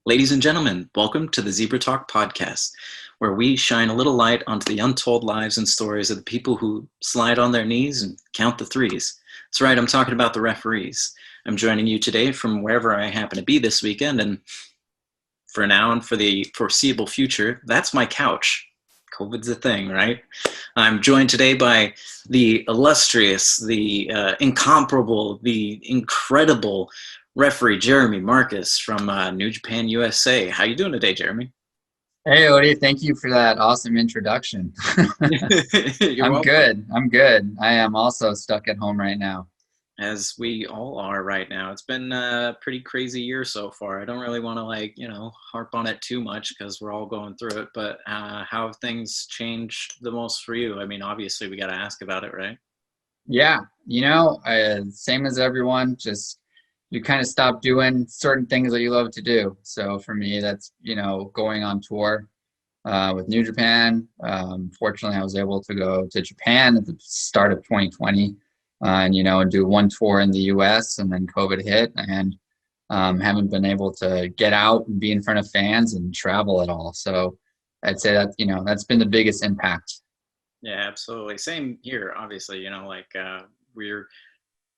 Ladies and gentlemen, welcome to the Zebra Talk podcast, where we shine a little light onto the untold lives and stories of the people who slide on their knees and count the threes. That's right, I'm talking about the referees. I'm joining you today from wherever I happen to be this weekend, and for now and for the foreseeable future, that's my couch. COVID's a thing, right? I'm joined today by the illustrious, the incomparable, the incredible referee Jeremy Marcus from New Japan USA. How you doing today, Jeremy? Hey, Odie, thank you for that awesome introduction. You're I'm welcome. good. I'm good. I am also stuck at home right now. As we all are right now. It's been a pretty crazy year so far. I don't really want to harp on it too much because we're all going through it. But how have things changed the most for you? I mean, obviously we got to ask about it, right? Yeah, same as everyone, just you kind of stop doing certain things that you love to do. So for me, that's, going on tour with New Japan. Fortunately, I was able to go to Japan at the start of 2020 and do one tour in the US, and then COVID hit, and haven't been able to get out and be in front of fans and travel at all. So I'd say that, that's been the biggest impact. Yeah, absolutely. Same here, obviously. We're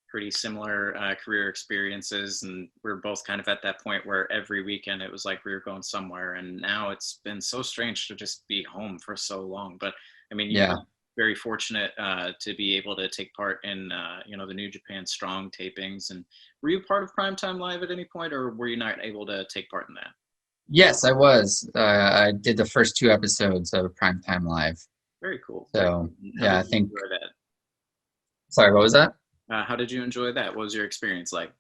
pretty similar career experiences, and we're both kind of at that point where every weekend it was like we were going somewhere, and now it's been so strange to just be home for so long. But I mean, you've Yeah. been very fortunate to be able to take part in the New Japan Strong tapings. And were you part of Primetime Live at any point, or were you not able to take part in that? Yes, I was. I did the first two episodes of Primetime Live. Very cool. Very So, cool. How yeah, did I you think, enjoy that? sorry, what was that? How did you enjoy that? What was your experience like?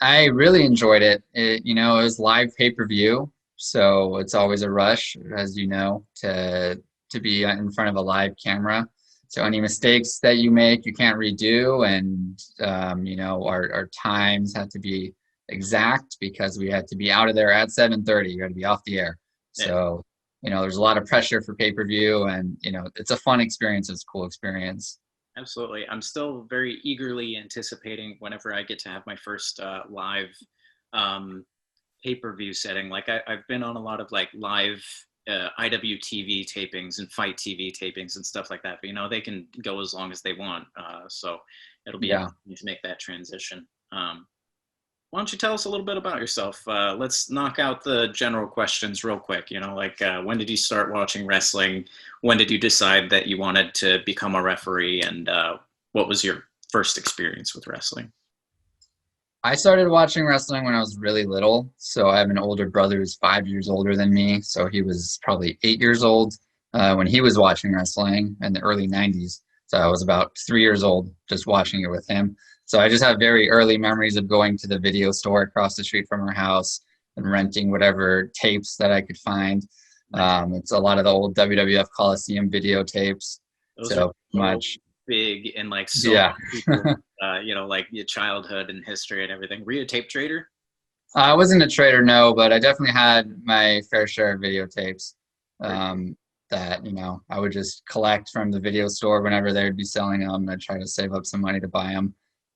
I really enjoyed it. It was live pay-per-view, so it's always a rush, as you know, to be in front of a live camera. So any mistakes that you make, you can't redo, and our times have to be exact because we had to be out of there at 7:30. You got to be off the air. Yeah. So, there's a lot of pressure for pay-per-view, and it's a fun experience. It's a cool experience. Absolutely. I'm still very eagerly anticipating whenever I get to have my first live um, pay-per-view setting. Like I've been on a lot of like live IWTV tapings and Fight TV tapings and stuff like that. But they can go as long as they want. So it'll be Yeah. interesting to make that transition. Why don't you tell us a little bit about yourself? Let's knock out the general questions real quick. When did you start watching wrestling? When did you decide that you wanted to become a referee? And what was your first experience with wrestling? I started watching wrestling when I was really little. So I have an older brother who's 5 years older than me. So he was probably 8 years old when he was watching wrestling in the early 90s. So I was about 3 years old just watching it with him. So I just have very early memories of going to the video store across the street from our house and renting whatever tapes that I could find. Nice. It's a lot of the old WWF Coliseum videotapes. Those are So so much, big and like so yeah. many people, like your childhood and history and everything. Were you a tape trader? I wasn't a trader, no, but I definitely had my fair share of videotapes Very cool. um, that, I would just collect from the video store whenever they would be selling them. I'd try to save up some money to buy them.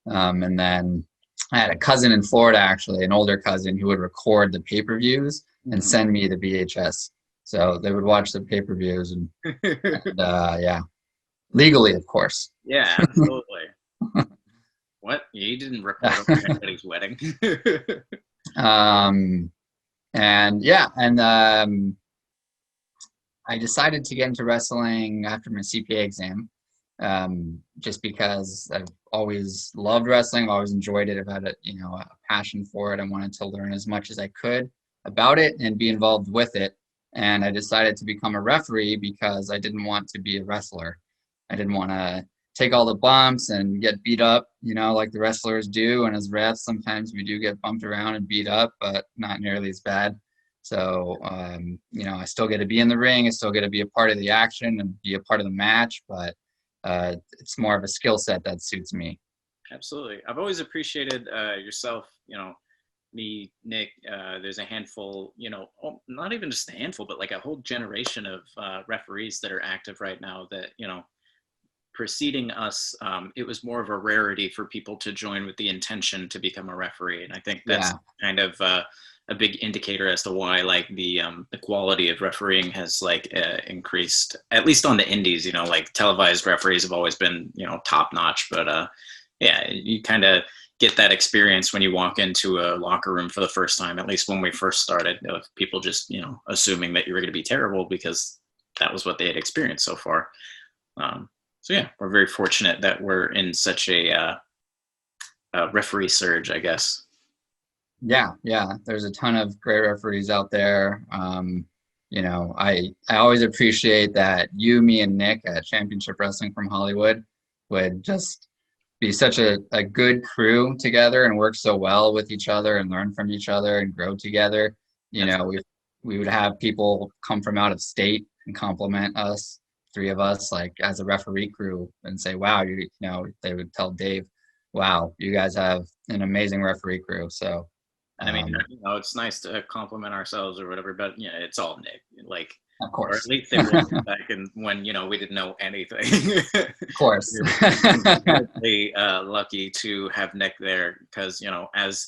And then I had a cousin in Florida, actually, an older cousin who would record the pay-per-views and Mhm. send me the VHS. So they would watch the pay-per-views and yeah, legally, of course. Yeah, absolutely. What? You didn't record over anybody's wedding? um, and yeah, and I decided to get into wrestling after my CPA exam, just because I've always loved wrestling. I've always enjoyed it. I've had a passion for it. I wanted to learn as much as I could about it and be involved with it. And I decided to become a referee because I didn't want to be a wrestler. I didn't want to take all the bumps and get beat up, like the wrestlers do. And as refs, sometimes we do get bumped around and beat up, but not nearly as bad. So, I still get to be in the ring. I still get to be a part of the action and be a part of the match, but it's more of a skill set that suits me. Absolutely. I've always appreciated yourself, me, Nick. There's a handful, not even just a handful, but like a whole generation of referees that are active right now that, preceding us, it was more of a rarity for people to join with the intention to become a referee. And I think that's Yeah, kind of a big indicator as to why like the quality of refereeing has like increased, at least on the indies. You know, like televised referees have always been, you know, top notch, but yeah, you kind of get that experience when you walk into a locker room for the first time. At least when we first started, people just, you know, assuming that you were going to be terrible because that was what they had experienced so far. So yeah, we're very fortunate that we're in such a referee surge, I guess. Yeah, yeah. There's a ton of great referees out there. You know, I always appreciate that you, me, and Nick at Championship Wrestling from Hollywood would just be such a good crew together and work so well with each other and learn from each other and grow together. You That's know, we would have people come from out of state and compliment us, three of us, like as a referee crew, and say, "Wow, you know," they would tell Dave, "Wow, you guys have an amazing referee crew." So, I mean, um, you know, it's nice to compliment ourselves or whatever, but yeah, it's all Nick. Like, of or at course, least it was back in when, you know, we didn't know anything. of course. We're incredibly lucky to have Nick there because, you know, as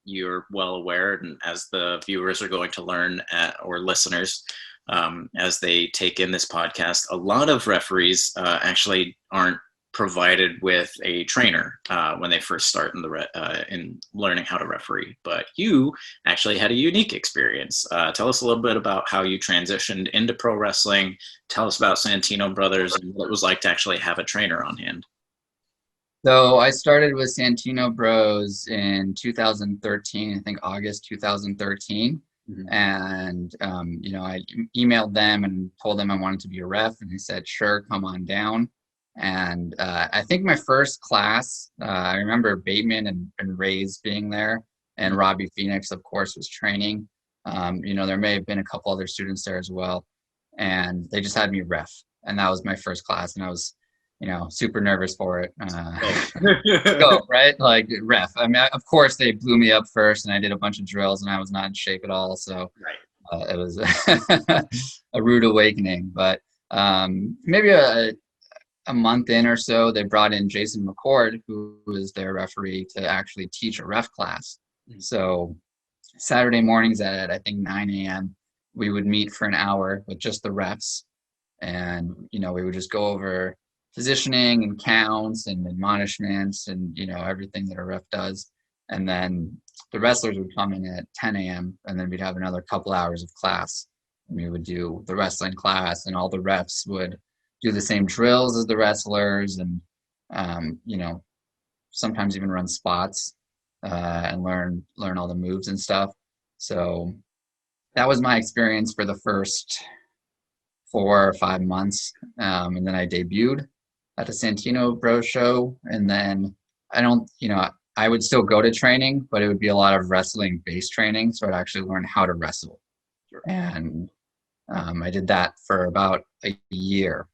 you're well aware, and as the viewers are going to learn or listeners, as they take in this podcast, a lot of referees actually aren't provided with a trainer when they first start in learning how to referee. But you actually had a unique experience. Tell us a little bit about how you transitioned into pro wrestling. Tell us about Santino Brothers and what it was like to actually have a trainer on hand. So I started with Santino Bros in 2013, I think August 2013. Mm-hmm. And, you know, I emailed them and told them I wanted to be a ref. And they said, sure, come on down. And I think my first class, I remember Bateman and Ray's being there. And Robbie Phoenix, of course, was training. You know, there may have been a couple other students there as well. And they just had me ref. And that was my first class. And I was, you know, super nervous for it. Go, right? Like ref. I mean, of course, they blew me up first, and I did a bunch of drills, and I was not in shape at all. So it was a rude awakening. But maybe a month in or so, they brought in Jason McCord, who was their referee, to actually teach a ref class. Mm-hmm. So Saturday mornings at, I think, 9 a.m., we would meet for an hour with just the refs. And, you know, we would just go over positioning and counts and admonishments and, you know, everything that a ref does. And then the wrestlers would come in at 10 a.m. and then we'd have another couple hours of class. And we would do the wrestling class, and all the refs would do the same drills as the wrestlers, and, you know, sometimes even run spots and learn all the moves and stuff. So that was my experience for the first 4 or 5 months. And then I debuted at the Santino Bros show. And then I would still go to training, but it would be a lot of wrestling based training. So I'd actually learn how to wrestle. Sure. And I did that for about a year,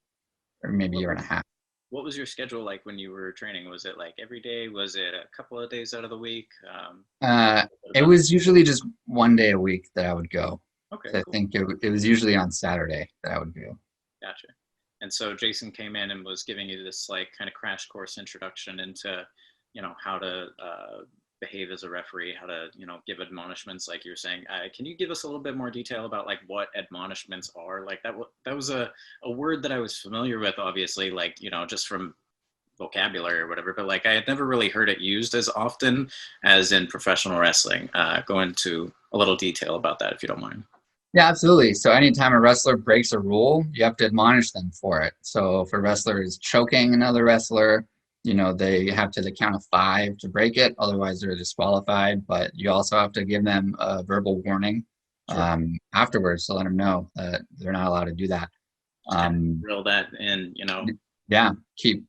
or maybe a year and a half. What was your schedule like when you were training? Was it like every day? Was it a couple of days out of the week? It was usually just one day a week that I would go. Okay. So cool. I think it was usually on Saturday that I would go. Gotcha. And so Jason came in and was giving you this like kind of crash course introduction into, you know, how to behave as a referee, how to, you know, give admonishments, like you're saying. Can you give us a little bit more detail about like what admonishments are? Like that was a word that I was familiar with, obviously, like, you know, just from vocabulary or whatever, but like I had never really heard it used as often as in professional wrestling. Go into a little detail about that if you don't mind. Yeah, absolutely. So anytime a wrestler breaks a rule, you have to admonish them for it. So if a wrestler is choking another wrestler, you know, they have to the count of 5 to break it. Otherwise, they're disqualified. But you also have to give them a verbal warning afterwards to let them know that they're not allowed to do that. Drill that in, you know. Yeah, keep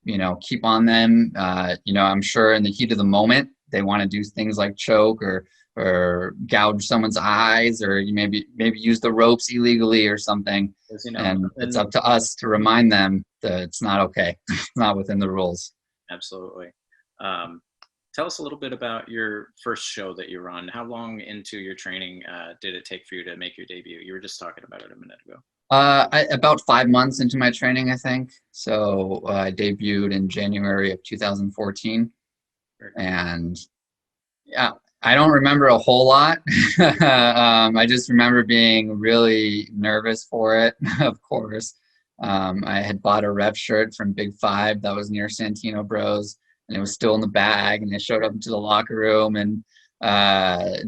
on them. You know, I'm sure in the heat of the moment, they want to do things like choke or gouge someone's eyes, or you maybe use the ropes illegally or something. You know, and it's up to us to remind them that it's not okay. It's not within the rules. Absolutely. Tell us a little bit about your first show that you were on. How long into your training did it take for you to make your debut? You were just talking about it a minute ago. About 5 months into my training, I think. So I debuted in January of 2014. And yeah, I don't remember a whole lot. I just remember being really nervous for it, of course. I had bought a rep shirt from Big Five that was near Santino Bros, and it was still in the bag. And I showed up into the locker room, and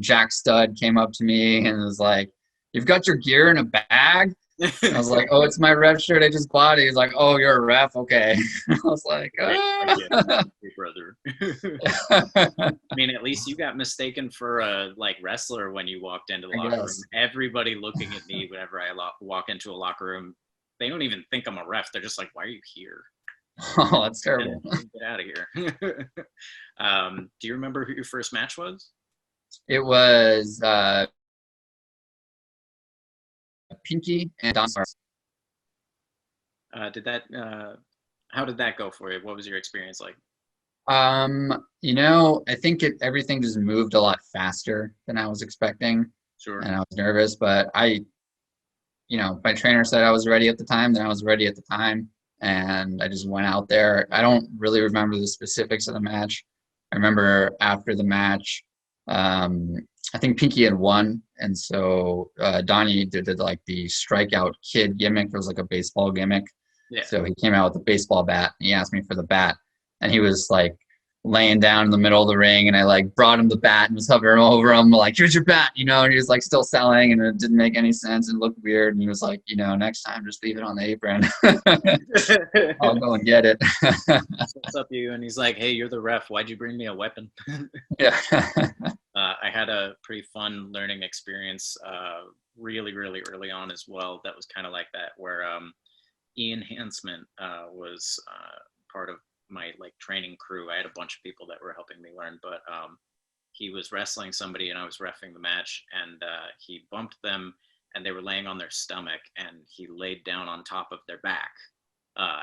Jack Stud came up to me and was like, "You've got your gear in a bag?" And I was like, "Oh, it's my rep shirt. I just bought it." He's like, "Oh, you're a ref? Okay." I was like, I get "Ah." it, brother. I mean, at least you got mistaken for a like wrestler when you walked into the I locker room. guess. Everybody looking at me whenever I walk into a locker room, they don't even think I'm a ref. They're just like, "Why are you here? Oh, that's terrible. Get out of here." Do you remember who your first match was? It was Pinky and Don. Did that? How did that go for you? What was your experience like? I think everything just moved a lot faster than I was expecting, Sure. and I was nervous, but my trainer said I was ready at the time, then I was ready at the time, and I just went out there. I don't really remember the specifics of the match. I remember after the match, I think Pinky had won, and so Donnie did like the strikeout kid gimmick. It was like a baseball gimmick. Yeah. So he came out with a baseball bat, and he asked me for the bat, and he was like laying down in the middle of the ring, and I like brought him the bat and was hovering over him like, "Here's your bat," and he was like still selling, and it didn't make any sense and looked weird, and he was like, "Next time just leave it on the apron. I'll go and get it." What's up, you? And he's like, "Hey, you're the ref. Why'd you bring me a weapon?" Yeah. I had a pretty fun learning experience really, really early on as well. That was kind of like that, where Ian Hansman was part of my like training crew. I had a bunch of people that were helping me learn, but he was wrestling somebody and I was reffing the match, and he bumped them and they were laying on their stomach, and he laid down on top of their back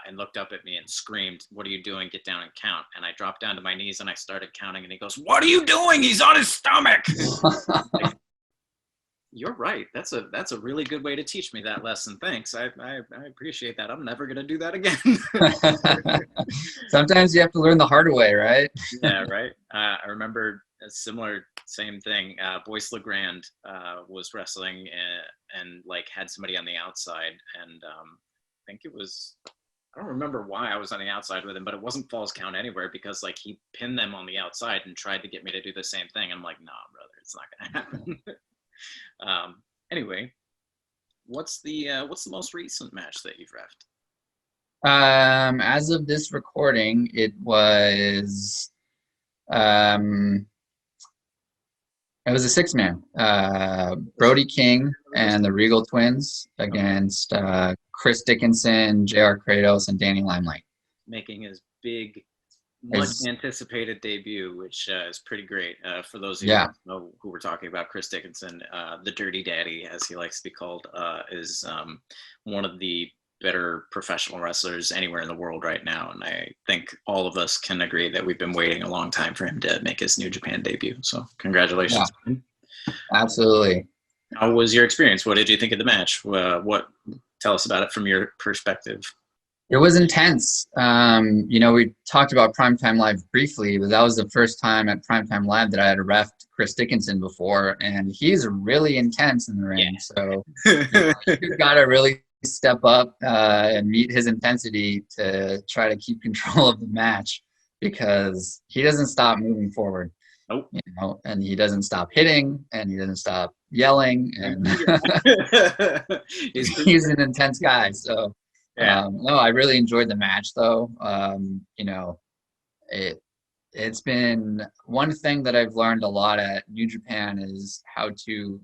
and looked up at me and screamed, "What are you doing? Get down and count." And I dropped down to my knees and I started counting, and he goes, "What are you doing? He's on his stomach." Like, you're right. That's a really good way to teach me that lesson. Thanks. I appreciate that. I'm never gonna do that again. Sometimes you have to learn the hard way, right? Yeah, right. I remember a same thing. Boyce LeGrand was wrestling and like had somebody on the outside, and I think it was. I don't remember why I was on the outside with him, but it wasn't falls count anywhere because like he pinned them on the outside and tried to get me to do the same thing. I'm like, "Nah, brother, it's not gonna happen." Anyway, what's the most recent match that you've refed? As of this recording, um, it was a six-man. Brody King and the Regal Twins against Chris Dickinson, J.R. Kratos, and Danny Limelight. Making his big, much anticipated debut, which is pretty great. For those of you who know who we're talking about, Chris Dickinson, the Dirty Daddy, as he likes to be called, is one of the better professional wrestlers anywhere in the world right now. And I think all of us can agree that we've been waiting a long time for him to make his New Japan debut. So congratulations. Yeah, absolutely. How was your experience? What did you think of the match? Tell us about it from your perspective. It was intense. We talked about Primetime Live briefly, but that was the first time at Primetime Live that I had refed Chris Dickinson before, and he's really intense in the ring. Yeah. So you've got to really step up and meet his intensity to try to keep control of the match, because he doesn't stop moving forward. Nope. And he doesn't stop hitting, and he doesn't stop yelling, and he's an intense guy. So. Yeah. No, I really enjoyed the match, though. It's been one thing that I've learned a lot at New Japan is how to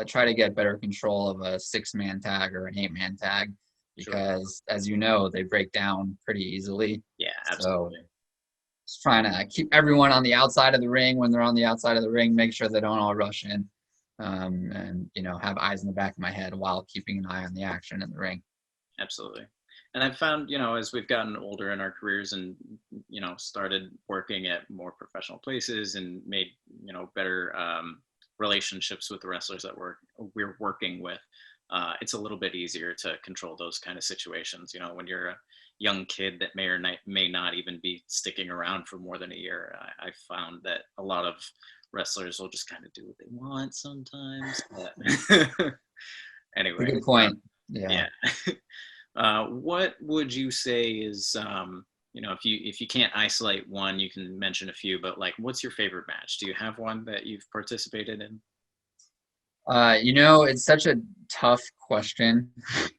try to get better control of a six-man tag or an eight-man tag, because, as you know, they break down pretty easily. Yeah, absolutely. So just trying to keep everyone on the outside of the ring when they're on the outside of the ring, make sure they don't all rush in, and have eyes in the back of my head while keeping an eye on the action in the ring. Absolutely. And I've found, as we've gotten older in our careers and, started working at more professional places and made, better relationships with the wrestlers that we're working with, it's a little bit easier to control those kind of situations. When you're a young kid that may not even be sticking around for more than a year, I found that a lot of wrestlers will just kind of do what they want sometimes. But A anyway, good point. Yeah. yeah. What would you say is, if you can't isolate one, you can mention a few, but like, what's your favorite match? Do you have one that you've participated in? It's such a tough question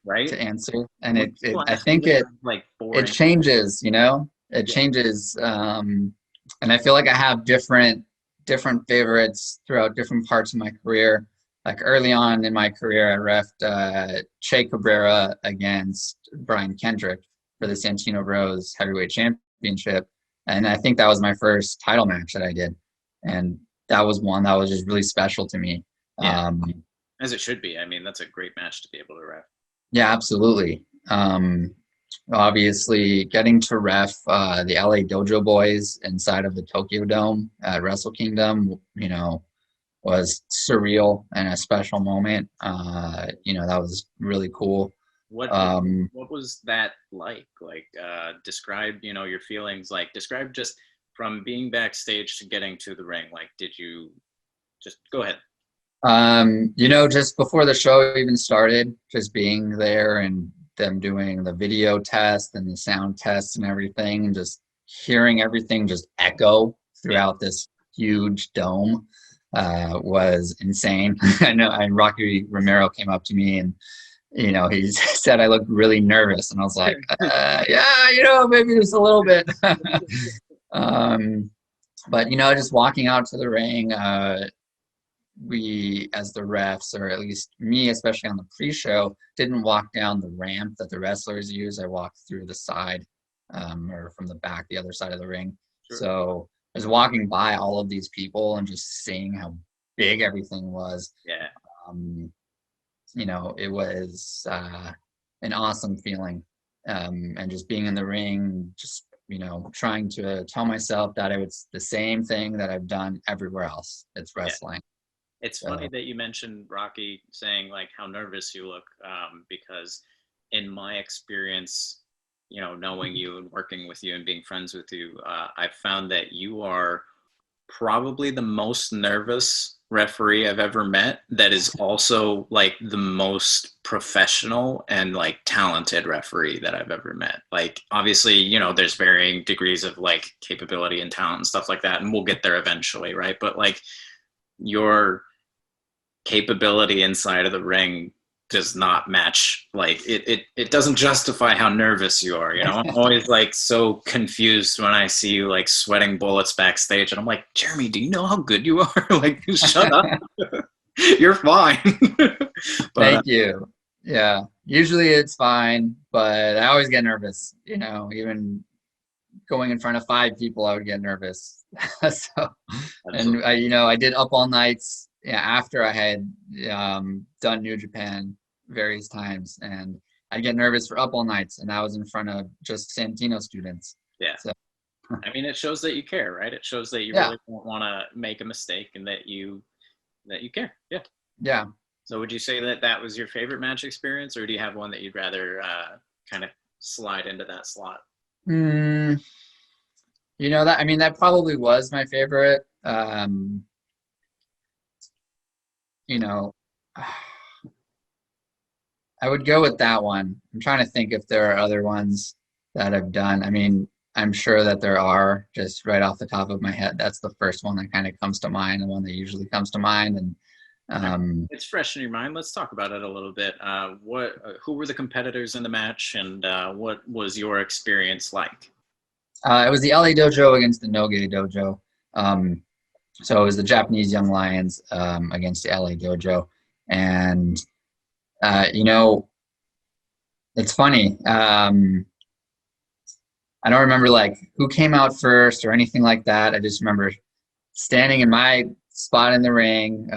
Right? to answer, and When people I ask me think this, I'm like it boring. changes. It Yeah. changes, and I feel like I have different favorites throughout different parts of my career. Like early on in my career, I refed Che Cabrera against Brian Kendrick for the Santino Bros Heavyweight Championship, and I think that was my first title match that I did, and that was one that was just really special to me. Yeah. Um, As it should be. I mean, that's a great match to be able to ref. yeah, absolutely. Obviously, getting to ref the LA Dojo Boys inside of the Tokyo Dome at Wrestle Kingdom, was surreal and a special moment. That was really cool. What Um, what was that like? Like, describe, your feelings. Like, describe just from being backstage to getting to the ring. Like, did you just go ahead? just before the show even started, just being there and them doing the video test and the sound test and everything, and just hearing everything just echo Yeah. throughout this huge dome was insane. I know, and Rocky Romero came up to me and he said I looked really nervous, and I was like, yeah, maybe just a little bit. um, but just walking out to the ring, we as the refs, or at least me, especially on the pre-show, didn't walk down the ramp that the wrestlers use. I walked through the side, or from the back, the other side of the ring. Sure. So I was walking by all of these people and just seeing how big everything was. Yeah. um, it was an awesome feeling, and just being in the ring, just trying to tell myself that it's the same thing that I've done everywhere else. It's Yeah. wrestling. It's funny So that you mentioned Rocky saying like how nervous you look, because in my experience, knowing you and working with you and being friends with you, I've found that you are probably the most nervous referee I've ever met. That is also like the most professional and like talented referee that I've ever met. Like, obviously, there's varying degrees of like capability and talent and stuff like that, and we'll get there eventually, right? But like, your capability inside of the ring does not match, like it doesn't justify how nervous you are. I'm always like so confused when I see you like sweating bullets backstage, and I'm like, Jeremy, do you know how good you are? Like, shut up. You're fine. But thank you. Yeah, usually it's fine, but I always get nervous. Even going in front of 5 people, I would get nervous. So, and absolutely. I did Up All Nights, yeah, after I had done New Japan various times, and I get nervous for Up All Nights, and I was in front of just Santino students. Yeah. So I mean, it shows that you care, right? It shows that you yeah, really don't want to make a mistake, and that you care. Yeah. yeah. So would you say that that was your favorite match experience, or do you have one that you'd rather kind of slide into that slot? Mm, that, I mean, that probably was my favorite. You know, I would go with that one. I'm trying to think if there are other ones that I've done. I mean, I'm sure that there are, just right off the top of my head. That's the first one that kind of comes to mind, the one that usually comes to mind. And It's fresh in your mind. Let's talk about it a little bit. Who were the competitors in the match, and what was your experience like? it was the LA Dojo against the Noge Dojo. So it was the Japanese Young Lions against the LA Dojo. And, it's funny. I don't remember like who came out first or anything like that. I just remember standing in my spot in the ring,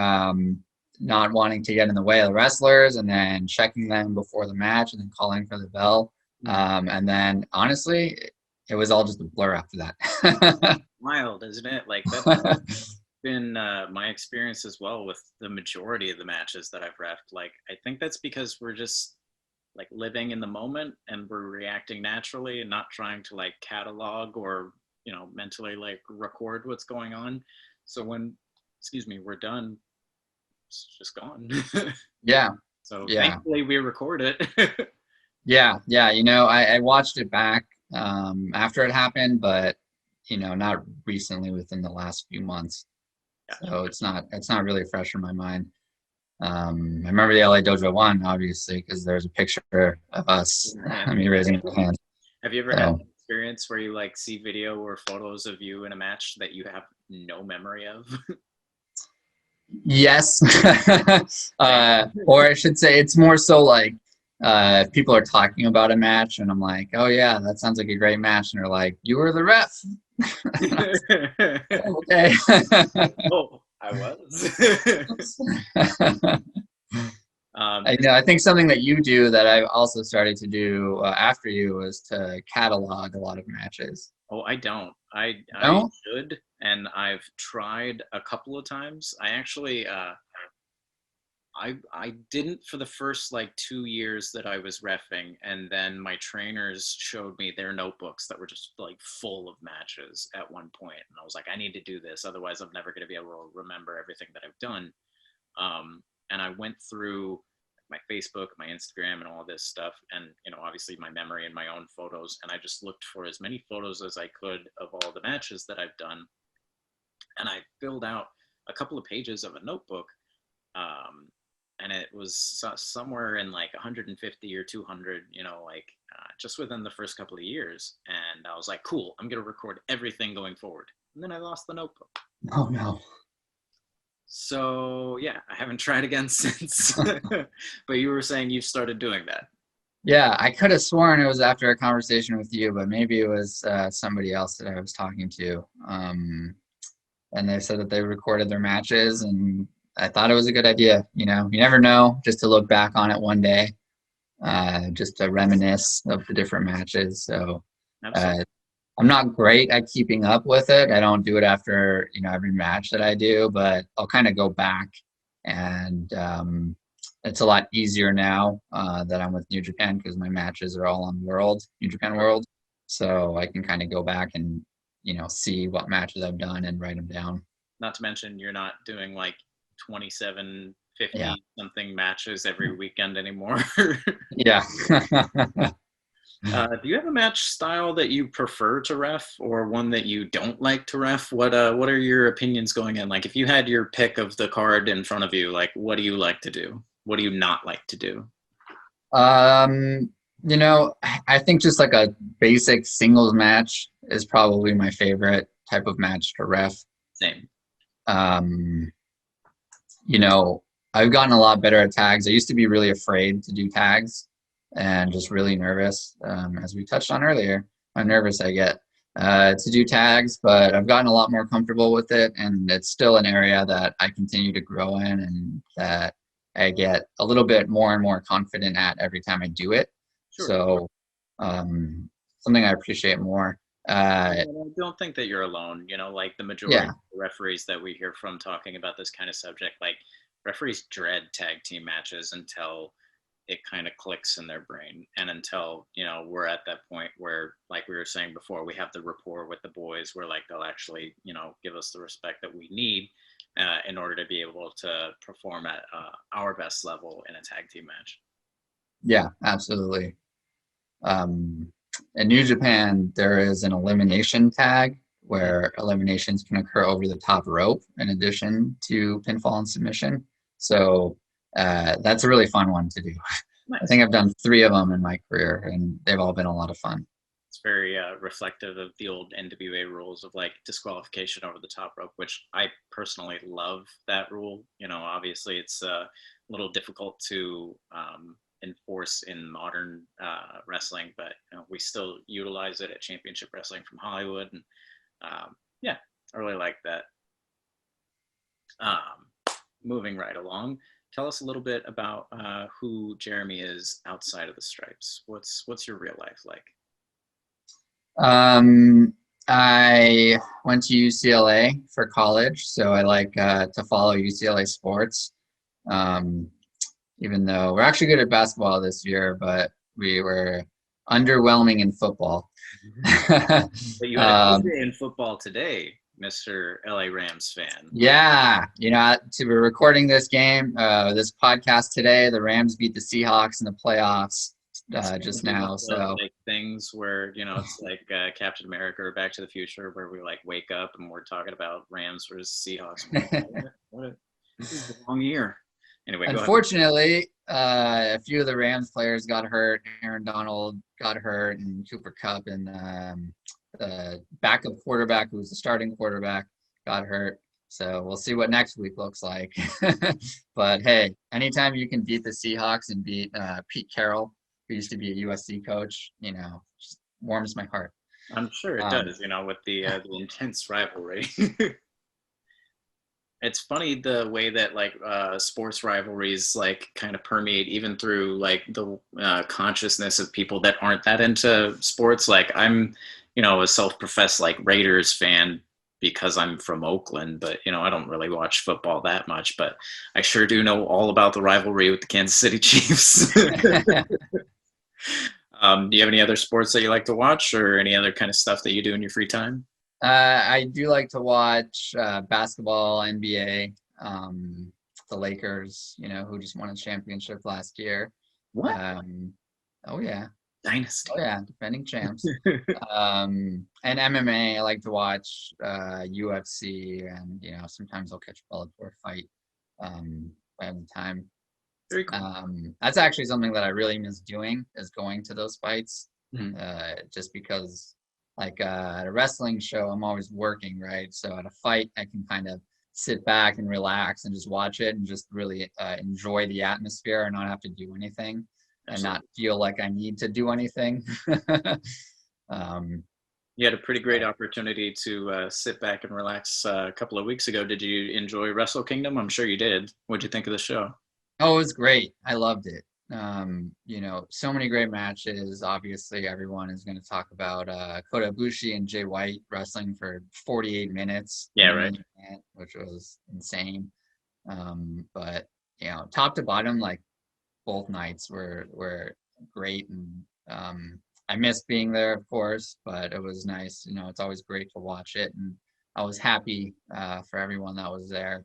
not wanting to get in the way of the wrestlers, and then checking them before the match, and then calling for the bell. And then honestly, it was all just a blur after that. Wild, isn't it? Like, that's been my experience as well with the majority of the matches that I've refed. Like, I think that's because we're just like living in the moment, and we're reacting naturally and not trying to like catalog or mentally like record what's going on. So when excuse me, we're done. It's just gone. Yeah, So yeah, thankfully we record it. yeah. You know, I watched it back after it happened, but you know, not recently within the last few months. Gotcha. So it's not really fresh in my mind. I remember the LA Dojo one, obviously, because there's a picture of us, Your hand. me raising my hand. Have you ever had So an experience where you like see video or photos of you in a match that you have no memory of? yes, Same. or I should say, it's more so like if people are talking about a match, and I'm like, oh yeah, that sounds like a great match, and they're like, you were the ref. Oh, okay. Oh, I was. I know. I think something that you do that I've also started to do after you is to catalog a lot of matches. Oh, I don't. I No? should, and I've tried a couple of times. I actually I didn't for the first like 2 years that I was reffing, and then my trainers showed me their notebooks that were just like full of matches at one point, and I was like, I need to do this, otherwise I'm never going to be able to remember everything that I've done. And I went through my Facebook, my Instagram, and all this stuff, and obviously my memory and my own photos, and I just looked for as many photos as I could of all the matches that I've done, and I filled out a couple of pages of a notebook. And it was somewhere in like 150 or 200, like just within the first couple of years. And I was like, cool, I'm going to record everything going forward. And then I lost the notebook. Oh no. So yeah, I haven't tried again since. But you were saying you've started doing that. Yeah, I could have sworn it was after a conversation with you, but maybe it was somebody else that I was talking to. And they said that they recorded their matches, and I thought it was a good idea. You know, you never know, just to look back on it one day, just to reminisce of the different matches. So Absolutely. uh, I'm not great at keeping up with it. I don't do it after, every match that I do, but I'll kind of go back, and it's a lot easier now that I'm with New Japan because my matches are all on New Japan World. So I can kind of go back and, see what matches I've done and write them down. Not to mention you're not doing like 27, Yeah. 50 something matches every weekend anymore. Yeah. Do you have a match style that you prefer to ref, or one that you don't like to ref? What are your opinions going in? Like, if you had your pick of the card in front of you, like, what do you like to do? What do you not like to do? Um, I think just like a basic singles match is probably my favorite type of match to ref. Same. Um, you know, I've gotten a lot better at tags. I used to be really afraid to do tags and just really nervous, as we touched on earlier, how nervous I get to do tags, but I've gotten a lot more comfortable with it, and it's still an area that I continue to grow in and that I get a little bit more and more confident at every time I do it. Sure. So, something I appreciate more. I don't think that you're alone. Like the majority Yeah, of the referees that we hear from talking about this kind of subject, like referees dread tag team matches until it kind of clicks in their brain, and until we're at that point where, like we were saying before, we have the rapport with the boys where like they'll actually give us the respect that we need in order to be able to perform at our best level in a tag team match. yeah, absolutely. In New Japan, there is an elimination tag where eliminations can occur over the top rope in addition to pinfall and submission. So that's a really fun one to do. Nice. I think I've done 3 of them in my career, and they've all been a lot of fun. It's very reflective of the old NWA rules of like disqualification over the top rope, which I personally love that rule. Obviously it's a little difficult to enforce in modern wrestling, but we still utilize it at Championship Wrestling from Hollywood, and yeah, I really like that. Moving right along, tell us a little bit about who Jeremy is outside of the stripes. What's your real life like? I went to UCLA for college, so I like to follow UCLA sports. Even though we're actually good at basketball this year, but we were underwhelming in football. But you had a good day in football today. Mr. LA Rams fan. Yeah, we're recording this this podcast today. The Rams beat the Seahawks in the playoffs just now. So like things where it's like Captain America or Back to the Future, where we like wake up and we're talking about Rams versus Seahawks. This is the wrong year. Anyway, unfortunately, a few of the Rams players got hurt. Aaron Donald got hurt, and Cooper Kupp, and the backup quarterback, who was the starting quarterback, got hurt. So we'll see what next week looks like. But hey, anytime you can beat the Seahawks and beat Pete Carroll, who used to be a USC coach, just warms my heart. I'm sure it does, with the intense rivalry. It's funny the way that like sports rivalries like kind of permeate even through like the consciousness of people that aren't that into sports. Like I'm, a self-professed like Raiders fan because I'm from Oakland, but I don't really watch football that much, but I sure do know all about the rivalry with the Kansas City Chiefs. Do you have any other sports that you like to watch or any other kind of stuff that you do in your free time? I do like to watch basketball, NBA, the Lakers, who just won a championship last year. What? Oh, yeah. Dynasty. Oh, yeah, defending champs. And MMA, I like to watch UFC, and, sometimes I'll catch a Bellator fight if I have the time. Very cool. That's actually something that I really miss doing, is going to those fights, just because like at a wrestling show, I'm always working, right? So at a fight, I can kind of sit back and relax and just watch it and just really enjoy the atmosphere and not have to do anything. Absolutely. And not feel like I need to do anything. You had a pretty great opportunity to sit back and relax a couple of weeks ago. Did you enjoy Wrestle Kingdom? I'm sure you did. What'd you think of the show? Oh, it was great. I loved it. So many great matches. Obviously, everyone is going to talk about Kota Ibushi and Jay White wrestling for 48 minutes. Yeah, right. Which was insane. But top to bottom, like both nights were great, and I missed being there, of course, but it was nice. It's always great to watch it, and I was happy for everyone that was there.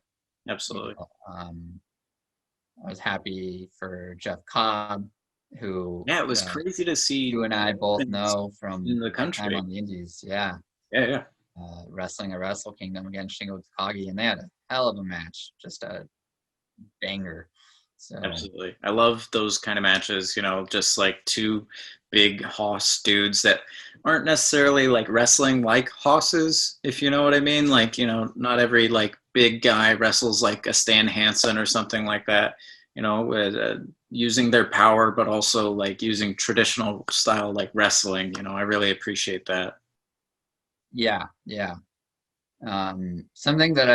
Absolutely. I was happy for Jeff Cobb, who it was crazy to see. You and I both know from the country time on the Indies, yeah. Wrestling at Wrestle Kingdom against Shingo Takagi, and they had a hell of a match, just a banger. So absolutely, I love those kind of matches. Just like two big hoss dudes that aren't necessarily like wrestling like hosses, if you know what I mean. Like not every like big guy wrestles like a Stan Hansen or something like that. Using their power, but also like using traditional style like wrestling. I really appreciate that. Yeah. Something that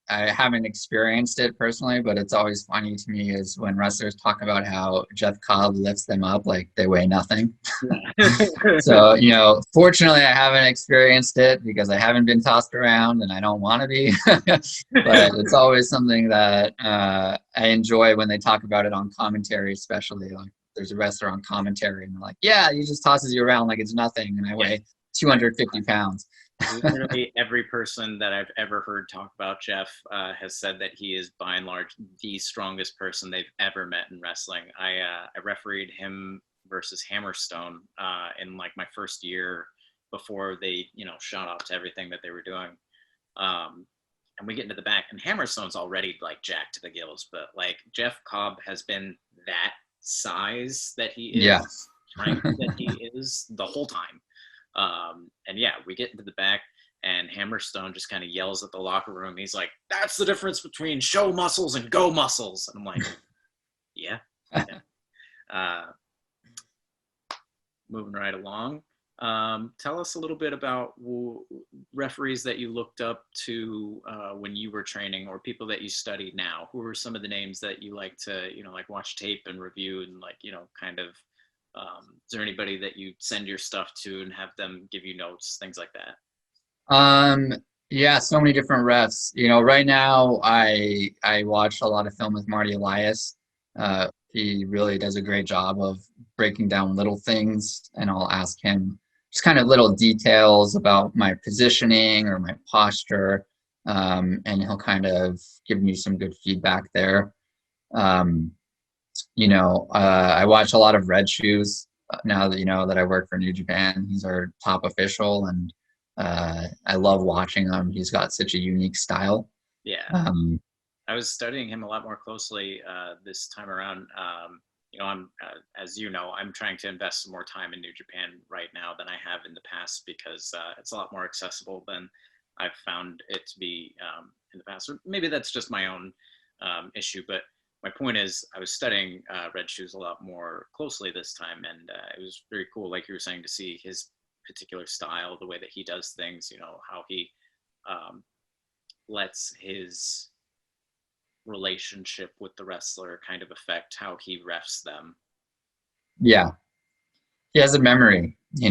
I haven't experienced it personally, but it's always funny to me is when wrestlers talk about how Jeff Cobb lifts them up like they weigh nothing. So, fortunately I haven't experienced it because I haven't been tossed around and I don't want to be. But it's always something that I enjoy when they talk about it on commentary, especially like there's a wrestler on commentary and they're like, yeah, he just tosses you around like it's nothing and I weigh 250 pounds. Literally every person that I've ever heard talk about Jeff has said that he is by and large the strongest person they've ever met in wrestling. I refereed him versus Hammerstone in like my first year before they shot off to everything that they were doing. And we get into the back and Hammerstone's already like jacked to the gills, but like Jeff Cobb has been that size that he is, strength that he is the whole time. And we get into the back and Hammerstone just kind of yells at the locker room. He's like, that's the difference between show muscles and go muscles. And I'm like, yeah. Moving right along. Tell us a little bit about referees that you looked up to when you were training or people that you study now. Who are some of the names that you like to, like watch tape and review and like, kind of, is there anybody that you send your stuff to and have them give you notes, things like that? Yeah, so many different refs. Right now I watch a lot of film with Marty Elias. He really does a great job of breaking down little things, and I'll ask him just kind of little details about my positioning or my posture, and he'll kind of give me some good feedback there. Um, I watch a lot of Red Shoes now that that I work for New Japan. He's our top official, and I love watching him. He's got such a unique style. Yeah. I was studying him a lot more closely this time around. I'm, as you know, I'm trying to invest some more time in New Japan right now than I have in the past because it's a lot more accessible than I've found it to be in the past. Or maybe that's just my own issue, but my point is I was studying Red Shoes a lot more closely this time, and it was very cool, like you were saying, to see his particular style, the way that he does things, how he lets his relationship with the wrestler kind of affect how he refs them. Yeah, he has a memory. He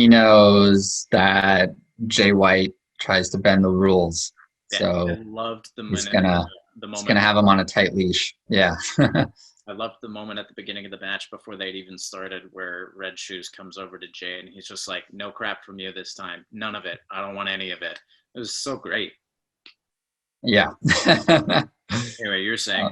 knows that Jay White tries to bend the rules, Yeah, so I loved the he's minute, gonna the he's moment. gonna have him on a tight leash. Yeah. I loved the moment at the beginning of the match before they'd even started where Red Shoes comes over to Jay and he's just like, no crap from you this time. None of it. I don't want any of it. It was so great. Yeah. Anyway, you're saying.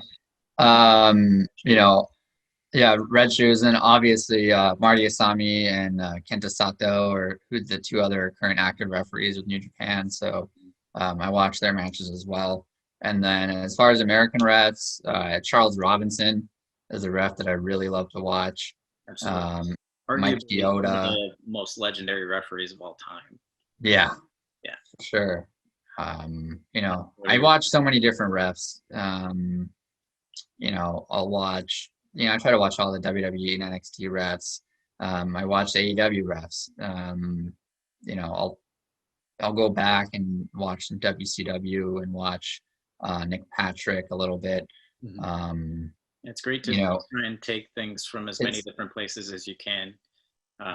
Yeah, Red Shoes, and obviously Marty Asami and Kenta Sato are the two other current active referees with New Japan. So I watch their matches as well. And then as far as American refs, Charles Robinson is a ref that I really love to watch. Absolutely. Mike Arguably one of Chioda. the most legendary referees of all time. Yeah. Yeah. For sure. I watch so many different refs. I'll watch, I try to watch all the WWE and NXT refs. I watch AEW refs. I'll go back and watch some WCW and watch Nick Patrick a little bit. Mm-hmm. It's great to try and take things from as many different places as you can.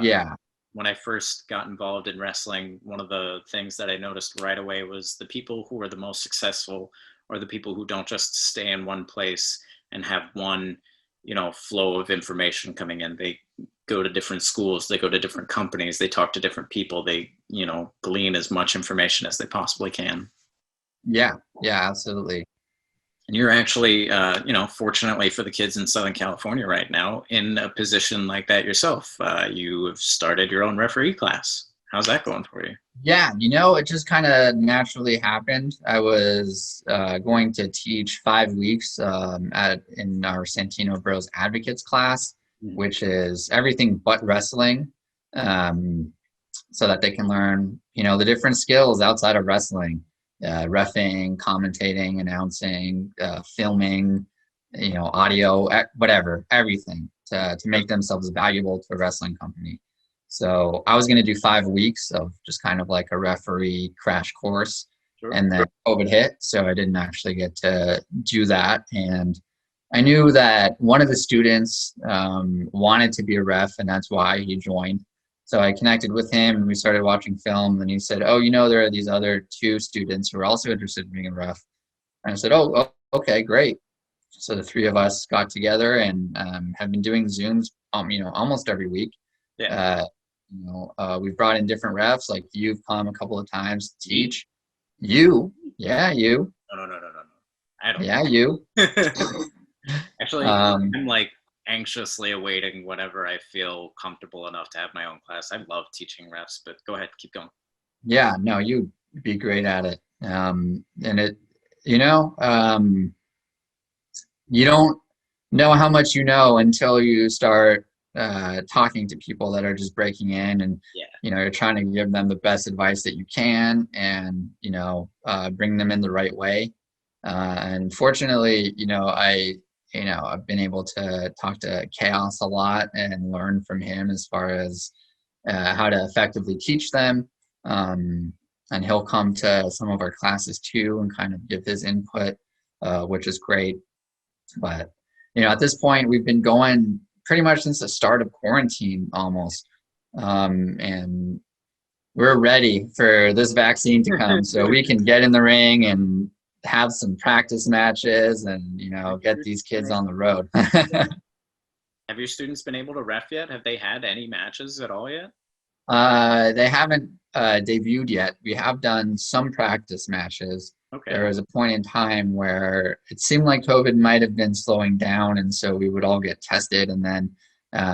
Yeah. When I first got involved in wrestling, one of the things that I noticed right away was the people who are the most successful are the people who don't just stay in one place and have one, flow of information coming in. They go to different schools, they go to different companies, they talk to different people, they, glean as much information as they possibly can. Yeah, absolutely. And you're actually, fortunately for the kids in Southern California right now, in a position like that yourself. You have started your own referee class. How's that going for you? Yeah, it just kind of naturally happened. I was going to teach 5 weeks in our Santino Bros Advocates class, which is everything but wrestling, so that they can learn, the different skills outside of wrestling. Reffing, commentating, announcing, filming, audio, whatever, everything to make themselves valuable to a wrestling company. So I was going to do 5 weeks of just kind of like a referee crash course. Sure. And then COVID hit, so I didn't actually get to do that. And I knew that one of the students wanted to be a ref, and that's why he joined. So I connected with him and we started watching film, and he said, oh, there are these other 2 students who are also interested in being a ref. And I said, oh, okay, great. So the 3 of us got together and have been doing Zooms, almost every week. Yeah. We've brought in different refs, like you've come a couple of times to teach. You. Yeah, you. No. I don't. Yeah, you. Actually, I'm like anxiously awaiting whenever I feel comfortable enough to have my own class. I love teaching refs, but go ahead, keep going. Yeah, no, you'd be great at it. And it, you don't know how much you know until you start talking to people that are just breaking in, and you're trying to give them the best advice that you can, and bring them in the right way. And fortunately, I've been able to talk to Chaos a lot and learn from him as far as how to effectively teach them. And he'll come to some of our classes too and kind of give his input, which is great. But, at this point, we've been going pretty much since the start of quarantine almost. And we're ready for this vaccine to come so we can get in the ring and have some practice matches and, get these kids on the road. Have your students been able to ref yet? Have they had any matches at all yet? They haven't debuted yet. We have done some practice matches. Okay. There was a point in time where it seemed like COVID might have been slowing down, and so we would all get tested, and then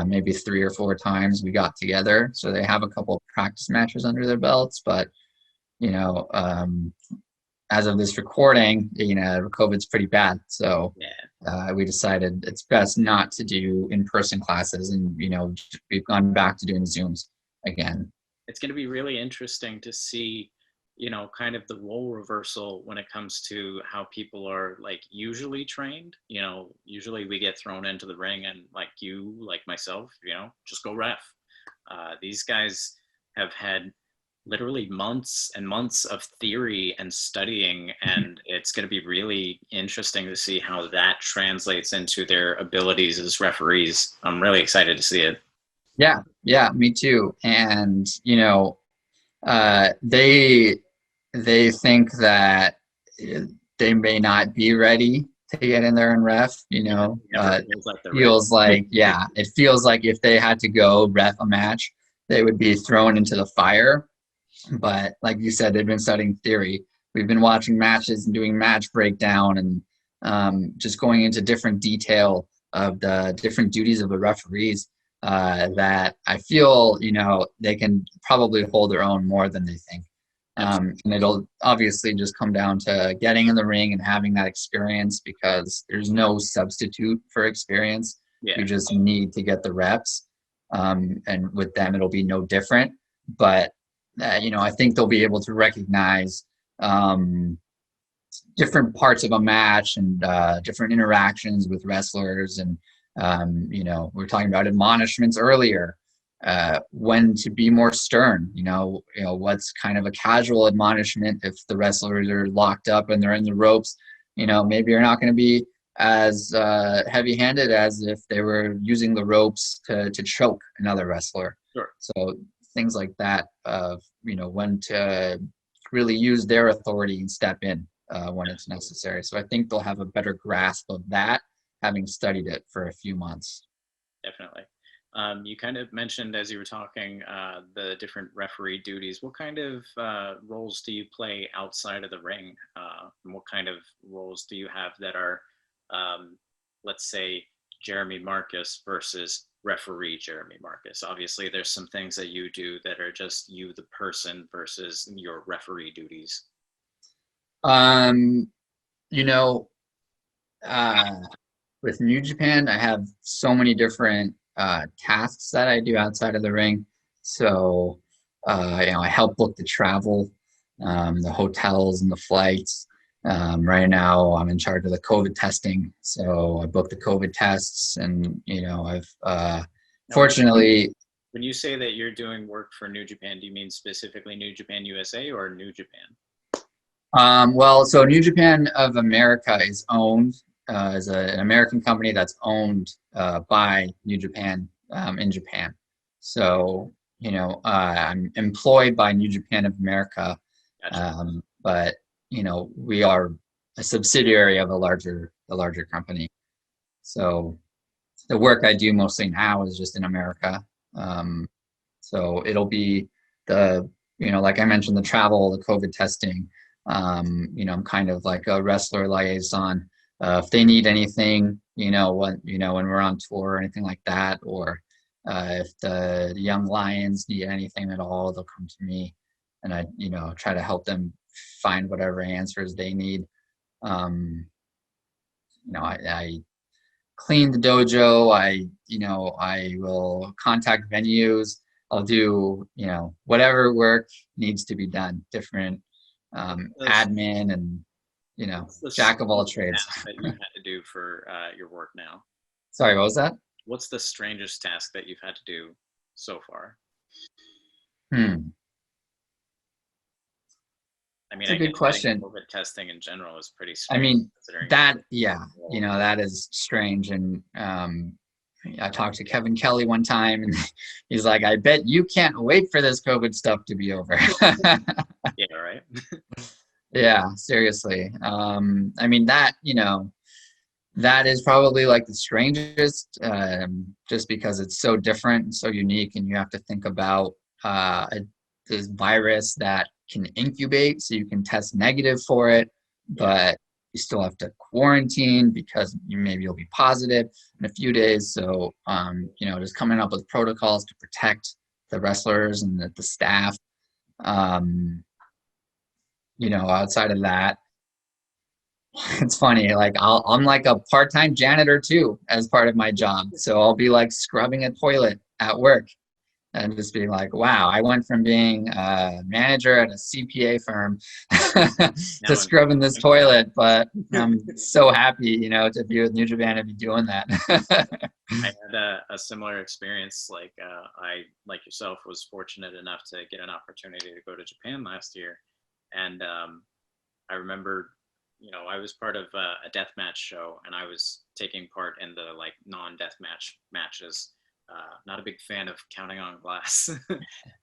maybe 3 or 4 times we got together. So they have a couple of practice matches under their belts, but you know, as of this recording, COVID's pretty bad. So we decided it's best not to do in-person classes, and we've gone back to doing Zooms again. It's going to be really interesting to see, kind of the role reversal when it comes to how people are like usually trained. Usually we get thrown into the ring and like myself, just go ref. These guys have had literally months and months of theory and studying, and it's going to be really interesting to see how that translates into their abilities as referees. I'm really excited to see it. Yeah, me too. And they think that they may not be ready to get in there and ref. It feels like if they had to go ref a match, they would be thrown into the fire. But like you said, they've been studying theory. We've been watching matches and doing match breakdown and just going into different detail of the different duties of the referees. That I feel, they can probably hold their own more than they think. And it'll obviously just come down to getting in the ring and having that experience, because there's no substitute for experience. You just need to get the reps. And with them, it'll be no different. But, I think they'll be able to recognize different parts of a match and different interactions with wrestlers. And we were talking about admonishments earlier, when to be more stern, what's kind of a casual admonishment if the wrestlers are locked up and they're in the ropes. Maybe you're not going to be as heavy-handed as if they were using the ropes to choke another wrestler. Sure. So things like that, when to really use their authority and step in when it's necessary. So I think they'll have a better grasp of that, having studied it for a few months. Definitely. You kind of mentioned as you were talking the different referee duties. What kind of roles do you play outside of the ring? And what kind of roles do you have that are, let's say, Jeremy Marcus versus referee Jeremy Marcus? Obviously, there's some things that you do that are just you, the person, versus your referee duties. With New Japan, I have so many different tasks that I do outside of the ring. So, I help book the travel, the hotels and the flights. Right now, I'm in charge of the COVID testing. So I book the COVID tests, and I've fortunately. When you say that you're doing work for New Japan, do you mean specifically New Japan USA or New Japan? So New Japan of America is owned as an American company that's owned by New Japan in Japan. So, I'm employed by New Japan of America, Gotcha. but we are a subsidiary of a larger company. So the work I do mostly now is just in America. So it'll be like I mentioned, the travel, the COVID testing. I'm kind of like a wrestler liaison. If they need anything, when we're on tour or anything like that, or if the young lions need anything at all, they'll come to me, and I, try to help them find whatever answers they need. I clean the dojo. I will contact venues. I'll do, whatever work needs to be done, different admin and, jack of all trades. That you had to do for your work now? Sorry, what was that? What's the strangest task that you've had to do so far? I mean, that's a good question. COVID testing in general is pretty strange. I mean, that is strange. And I talked to Kevin Kelly one time, and he's like, I bet you can't wait for this COVID stuff to be over. Yeah, right. Yeah, seriously. I mean, that, That is probably like the strangest, just because it's so different and so unique, and you have to think about this virus that can incubate, so you can test negative for it, Yeah. but you still have to quarantine because maybe you'll be positive in a few days. So, just coming up with protocols to protect the wrestlers and the staff. Um, Outside of that, it's funny, like I'm like a part-time janitor too as part of my job. So I'll be like scrubbing a toilet at work and just being like, wow, I went from being a manager at a CPA firm to Now in scrubbing this wrestling. toilet, but I'm so happy, to be with New Japan and be doing that. I had a similar experience. Like I, like yourself, was fortunate enough to get an opportunity to go to Japan last year, and I remember, I was part of a death match show, and I was taking part in the like non-death matches. Not a big fan of counting on glass,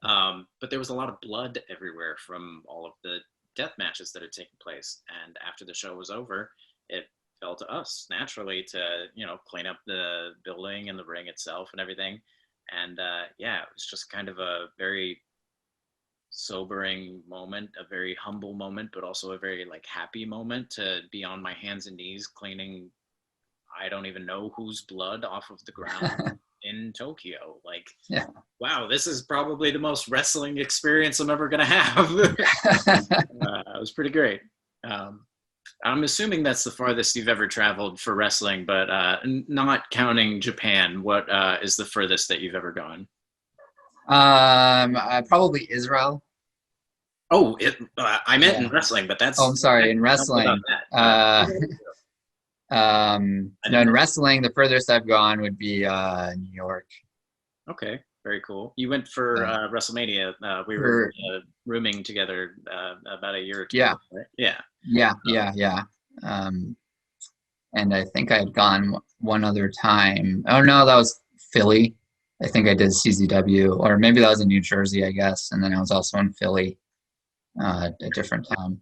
but there was a lot of blood everywhere from all of the death matches that had taken place. And after the show was over, it fell to us naturally to clean up the building and the ring itself and everything. And yeah, it was just kind of a very sobering moment, a very humble moment, but also a very like happy moment to be on my hands and knees cleaning I don't even know whose blood off of the ground in Tokyo. Like, Yeah. wow, this is probably the most wrestling experience I'm ever gonna have. It was pretty great. Um, I'm assuming that's the farthest you've ever traveled for wrestling, but not counting Japan, what is the furthest that you've ever gone? Probably Israel. Oh, I meant in Yeah. wrestling, but Oh, I'm that's sorry, in tell me about wrestling. that. I No, didn't in know. wrestling, the furthest I've gone would be New York. Okay, very cool. You went for Uh, WrestleMania. We were for rooming together about a year or two Yeah, ago, right? Yeah. yeah, Um, yeah, yeah. Um, and I think I had gone one other time. Oh no, that was Philly. I think I did CZW, or maybe that was in New Jersey, I guess. And then I was also in Philly a different time.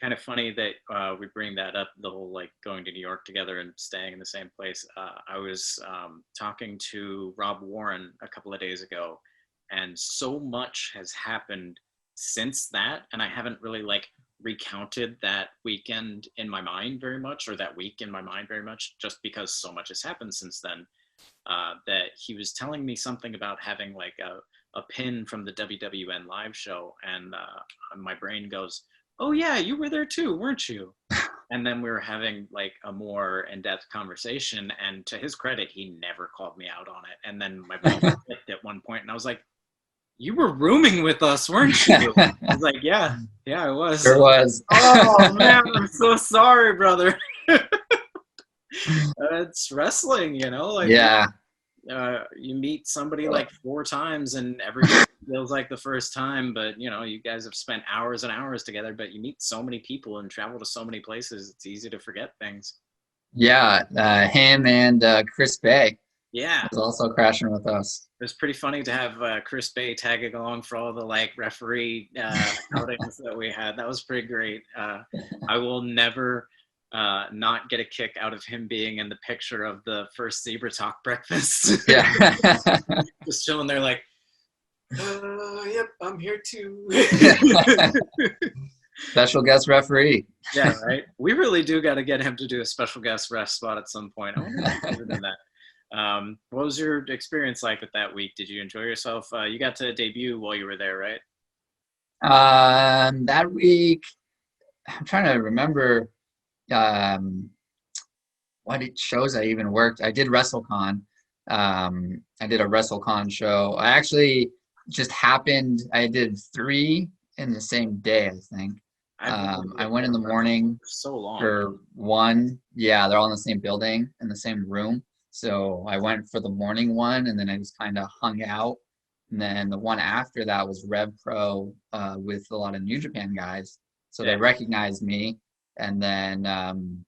Kind of funny that we bring that up, the whole like going to New York together and staying in the same place. I was talking to Rob Warren a couple of days ago, and so much has happened since that, and I haven't really like recounted that weekend in my mind very much, or that week in my mind very much, just because so much has happened since then. That he was telling me something about having like a pin from the WWN live show, and my brain goes, "Oh yeah, you were there too, weren't you?" And then we were having like a more in-depth conversation, and to his credit, he never called me out on it. And then my brain clicked at one point, and I was like, "You were rooming with us, weren't you?" He's like, "Yeah, yeah, I was." Sure was. Oh man, I'm so sorry, brother. It's wrestling, like Yeah, you meet somebody like four times and every time feels like the first time, but you guys have spent hours and hours together, but you meet so many people and travel to so many places, it's easy to forget things. yeah. Him and Chris Bay Yeah, was also crashing with us. it was pretty funny to have Chris Bay tagging along for all the like referee outings that we had. That was pretty great. I will never not get a kick out of him being in the picture of the first Zebra Talk breakfast. Yeah. Just chilling there like, yep, I'm here too. Special guest referee. Yeah, right. We really do got to get him to do a special guest ref spot at some point. I wonder if he's ever done that. What was your experience like with that week? Did you enjoy yourself? You got to debut while you were there, right? That week, I'm trying to remember um, what shows I even worked. I did WrestleCon. I did a WrestleCon show. I actually just happened. I did three in the same day, I think. I've wanted to be I a went part in of the WrestleCon morning for so long. for one. Yeah, they're all in the same building, in the same room. So I went for the morning one, and then I just kind of hung out. And then the one after that was Rev Pro with a lot of New Japan guys. So Yeah, they recognized me. And then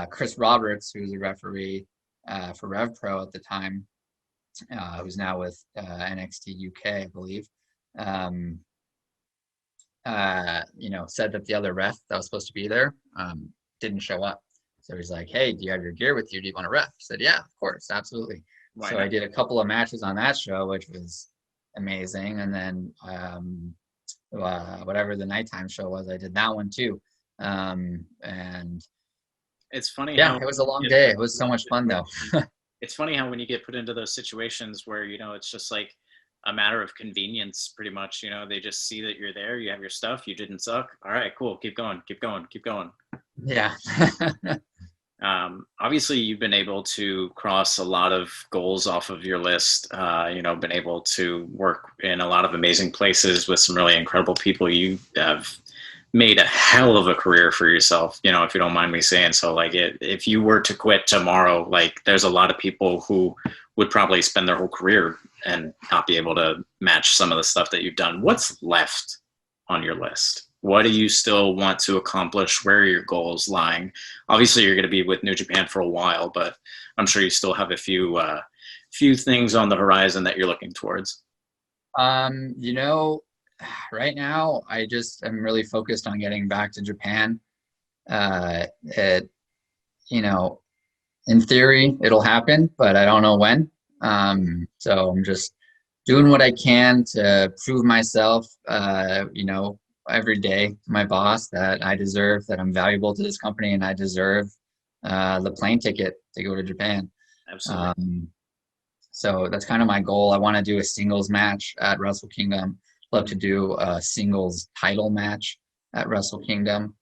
Chris Roberts, who was a referee for Rev Pro at the time, who's now with NXT UK, I believe, um, said that the other ref that was supposed to be there didn't show up. So he's like, hey, do you have your gear with you? Do you want to ref? I said, yeah, of course, absolutely. Why So I not? did a couple of matches on that show, which was amazing. And then whatever the nighttime show was, I did that one too. And It's funny yeah, how it was a long you get day. put It was into so those much fun though. situations. It's funny how when you get put into those situations where, it's just like a matter of convenience, pretty much. They just see that you're there, you have your stuff, you didn't suck. All right, cool, keep going, keep going, keep going. Yeah. Obviously, you've been able to cross a lot of goals off of your list. Been able to work in a lot of amazing places with some really incredible people. You have made a hell of a career for yourself, if you don't mind me saying so. Like, if you were to quit tomorrow, like, there's a lot of people who would probably spend their whole career and not be able to match some of the stuff that you've done. What's left on your list? What do you still want to accomplish? Where are your goals lying? Obviously, you're going to be with New Japan for a while, but I'm sure you still have a few things on the horizon that you're looking towards. You know, right now I just am really focused on getting back to Japan. It, you know, in theory it'll happen, but I don't know when. So I'm just doing what I can to prove myself, every day to my boss that I deserve, that I'm valuable to this company, and I deserve the plane ticket to go to Japan. Absolutely. Um, so that's kind of my goal. I want to do a singles match at Wrestle Kingdom. Love to do a singles title match at Wrestle Kingdom.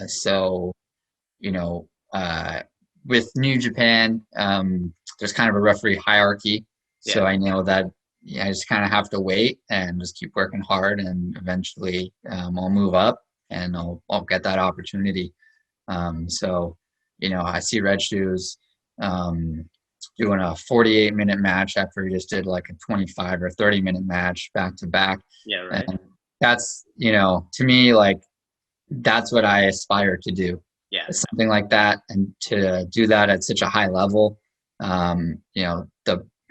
So, you know, uh, with New Japan, there's kind of a referee hierarchy. Yeah, So I know that I just kind of have to wait and just keep working hard, and eventually I'll move up and I'll get that opportunity. So, I see Red Shoes doing a 48-minute match after he just did like a 25 or 30-minute match back to back. yeah, right. And that's, to me, like, that's what I aspire to do. Yeah, Something like that, and to do that at such a high level.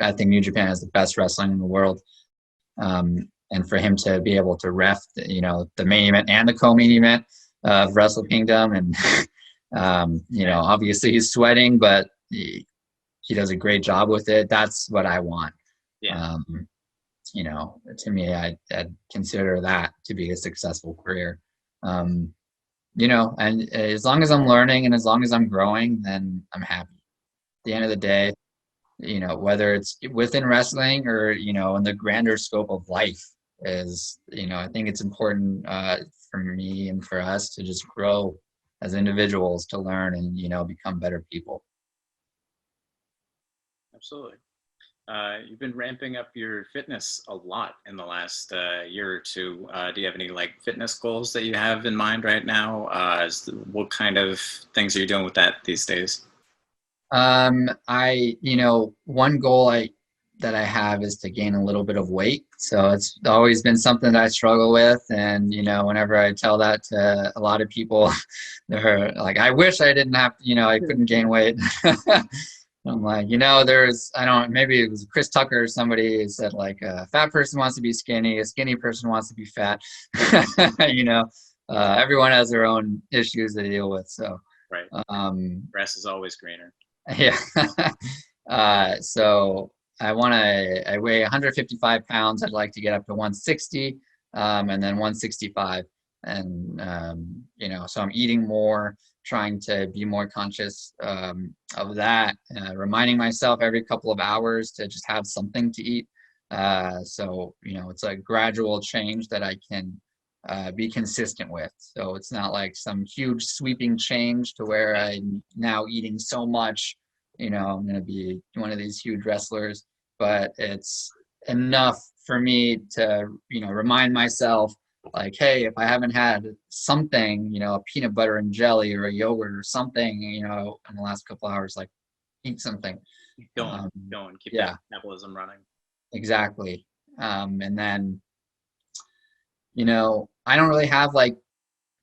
I think New Japan is the best wrestling in the world. And for him to be able to ref, the main event and the co-main event of Wrestle Kingdom, and obviously he's sweating, but he does a great job with it. That's what I want. yeah, To me, I'd consider that to be a successful career. And as long as I'm learning and as long as I'm growing, then I'm happy. At the end of the day, whether it's within wrestling or, in the grander scope of life, I think it's important for me and for us to just grow as individuals, to learn and, become better people. absolutely. You've been ramping up your fitness a lot in the last year or two. Do you have any like fitness goals that you have in mind right now? What kind of things are you doing with that these days? One goal that I have is to gain a little bit of weight. So it's always been something that I struggle with. And, whenever I tell that to a lot of people, they're like, I wish I didn't have to, I couldn't gain weight. I'm like, maybe it was Chris Tucker or somebody said, like, a fat person wants to be skinny, a skinny person wants to be fat. Everyone has their own issues to deal with. So, Right. Grass is always greener. yeah. So I weigh 155 pounds. I'd like to get up to 160, and then 165. And, so I'm eating more, trying to be more conscious of that, reminding myself every couple of hours to just have something to eat. So, it's a gradual change that I can be consistent with. So it's not like some huge sweeping change to where I'm now eating so much, I'm going to be one of these huge wrestlers, but it's enough for me to, remind myself, like, hey, if I haven't had something, a peanut butter and jelly or a yogurt or something, in the last couple hours, like, eat something. Going, keep Yeah, that metabolism running. exactly. And then, I don't really have like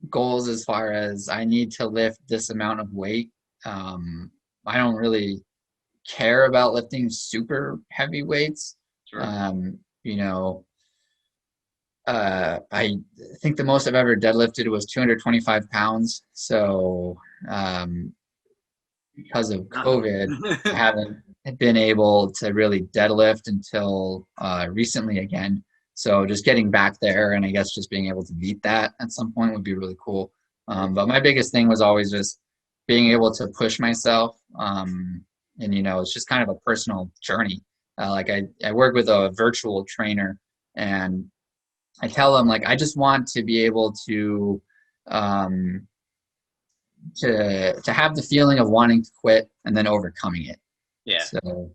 goals as far as I need to lift this amount of weight. I don't really care about lifting super heavy weights. Sure. I think the most I've ever deadlifted was 225 pounds. So, because of Not normal. COVID, I haven't been able to really deadlift until recently again. So just getting back there, and I guess just being able to beat that at some point would be really cool. But my biggest thing was always just being able to push myself. And, it's just kind of a personal journey. Like I work with a virtual trainer, and I tell them, like, I just want to be able um, to have the feeling of wanting to quit and then overcoming it. Yeah. So,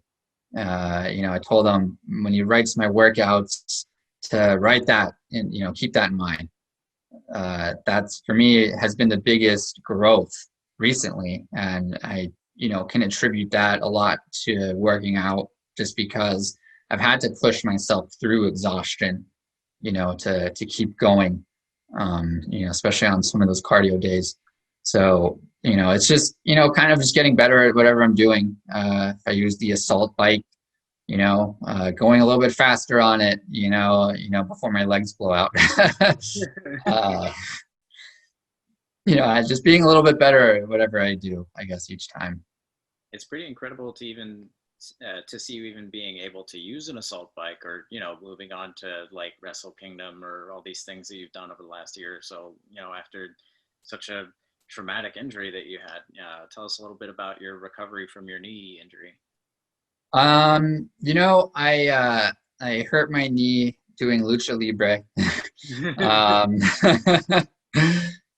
I told them when he writes my workouts to write that and, keep that in mind. That's for me has been the biggest growth recently. And I, can attribute that a lot to working out just because I've had to push myself through exhaustion, to keep going, especially on some of those cardio days. So, it's just, kind of just getting better at whatever I'm doing. If I use the assault bike, going a little bit faster on it, before my legs blow out. uh, just being a little bit better at whatever I do, I guess, each time. It's pretty incredible to even to see you even being able to use an assault bike, or moving on to like Wrestle Kingdom or all these things that you've done over the last year or so. After such a traumatic injury that you had, tell us a little bit about your recovery from your knee injury. I hurt my knee doing lucha libre. um,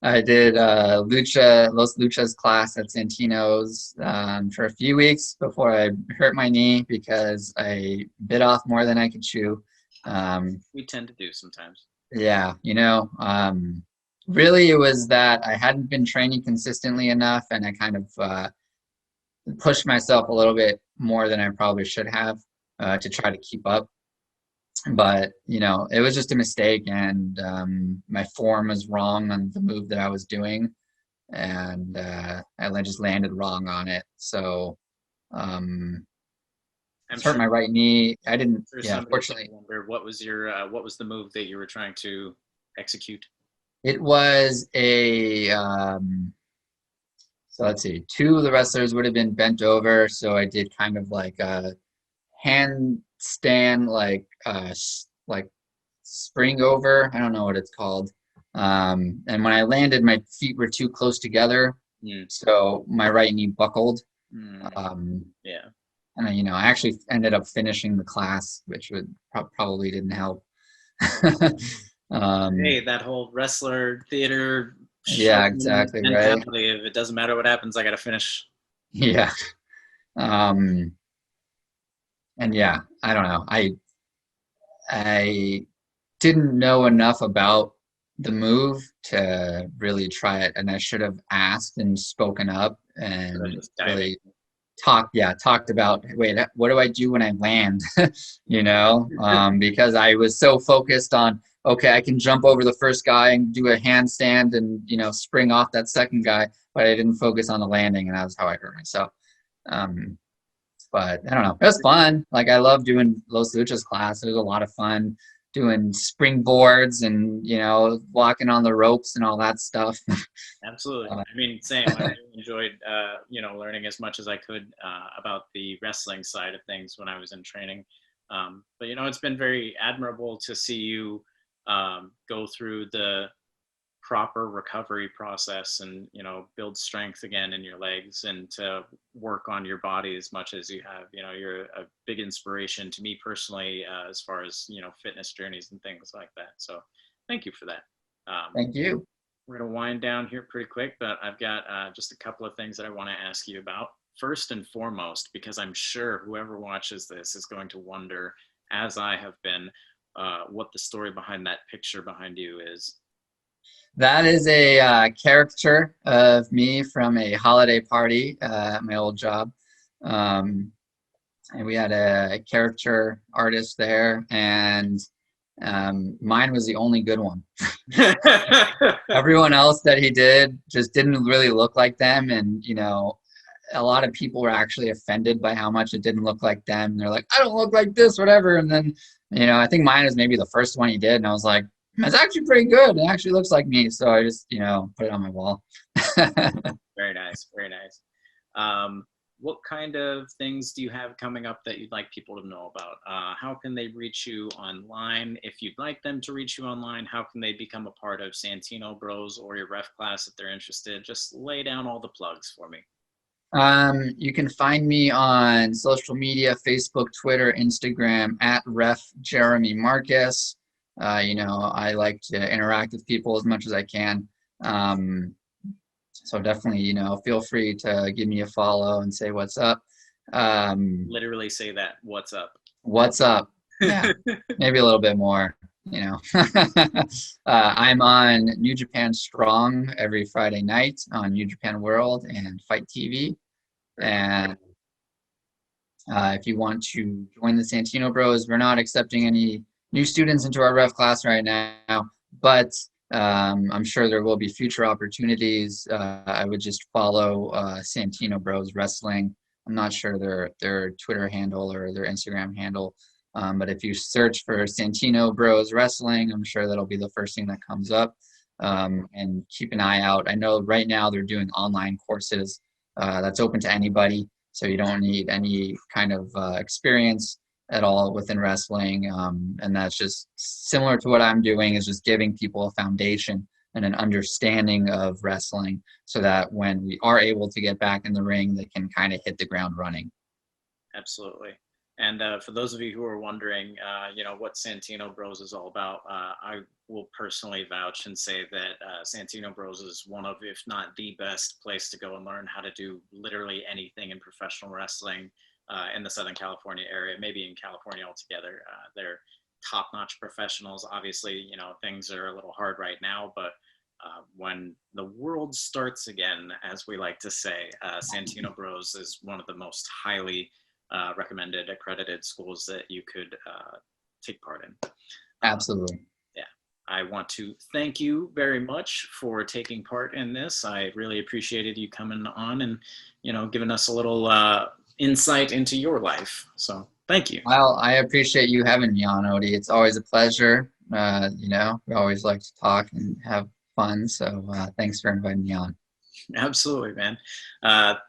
I did Los Luchas class at Santino's for a few weeks before I hurt my knee because I bit off more than I could chew. We tend to do sometimes. Yeah, really it was that I hadn't been training consistently enough, and I kind of pushed myself a little bit more than I probably should have to try to keep up. But it was just a mistake, and my form was wrong on the move that I was doing, and I just landed wrong on it. So I'm hurt my right knee. I didn't. Yeah, fortunately. Wonder what was the move that you were trying to execute? It was a. So let's see. Two of the wrestlers would have been bent over, so I did kind of like a handstand, like spring over. I don't know what it's called. And when I landed, my feet were too close together, so my right knee buckled. Yeah. And I actually ended up finishing the class, which would probably didn't help. Hey, that whole wrestler theater. Yeah, exactly mentality right. If it doesn't matter what happens, I got to finish. Yeah. And yeah, I don't know. I didn't know enough about the move to really try it, and I should have asked and spoken up and really talked about, wait, what do I do when I land? Because I was so focused on, okay, I can jump over the first guy and do a handstand and spring off that second guy, but I didn't focus on the landing, and that was how I hurt myself. But I don't know, it was fun. Like, I love doing Los Luchas class. It was a lot of fun doing springboards and walking on the ropes and all that stuff. Absolutely. I mean, same. I really enjoyed learning as much as I could about the wrestling side of things when I was in training. But it's been very admirable to see you go through the proper recovery process and build strength again in your legs, and to work on your body as much as you have. You're a big inspiration to me personally, as far as fitness journeys and things like that. So thank you for that. Thank you. We're going to wind down here pretty quick, but I've got just a couple of things that I want to ask you about. First and foremost, because I'm sure whoever watches this is going to wonder, as I have been, what the story behind that picture behind you is. That is a caricature of me from a holiday party at my old job. And we had a caricature artist there, and mine was the only good one. Everyone else that he did just didn't really look like them, and a lot of people were actually offended by how much it didn't look like them. They're like, I don't look like this, whatever. And then I think mine was maybe the first one he did, and I was like, it's actually pretty good. It actually looks like me. So I just put it on my wall. Very nice, very nice. What kind of things do you have coming up that you'd like people to know about? How can they reach you online? If you'd like them to reach you online, how can they become a part of Santino Bros or your ref class if they're interested? Just lay down all the plugs for me. You can find me on social media, Facebook, Twitter, Instagram, at Ref Jeremy Marcus. I like to interact with people as much as I can. So definitely, feel free to give me a follow and say what's up. Literally say that, what's up? What's up? Yeah, maybe a little bit more, I'm on New Japan Strong every Friday night on New Japan World and Fight TV. And if you want to join the Santino Bros, we're not accepting any new students into our ref class right now, but I'm sure there will be future opportunities. I would just follow Santino Bros Wrestling. I'm not sure their Twitter handle or their Instagram handle, but if you search for Santino Bros Wrestling, I'm sure that'll be the first thing that comes up. And keep an eye out. I know right now they're doing online courses that's open to anybody, so you don't need any kind of experience at all within wrestling, and that's just similar to what I'm doing, is just giving people a foundation and an understanding of wrestling so that when we are able to get back in the ring, they can kind of hit the ground running. Absolutely. And for those of you who are wondering, what Santino Bros is all about, I will personally vouch and say that Santino Bros is one of, if not the best place to go and learn how to do literally anything in professional wrestling in the Southern California area, maybe in California altogether. They're top-notch professionals. Obviously, things are a little hard right now, but when the world starts again, as we like to say, Santino Bros is one of the most highly recommended accredited schools that you could take part in. Absolutely. Yeah. I want to thank you very much for taking part in this. I really appreciated you coming on and, giving us a little insight into your life. So thank you. Well, I appreciate you having me on, Odie. It's always a pleasure. We always like to talk and have fun. So thanks for inviting me on. Absolutely, man.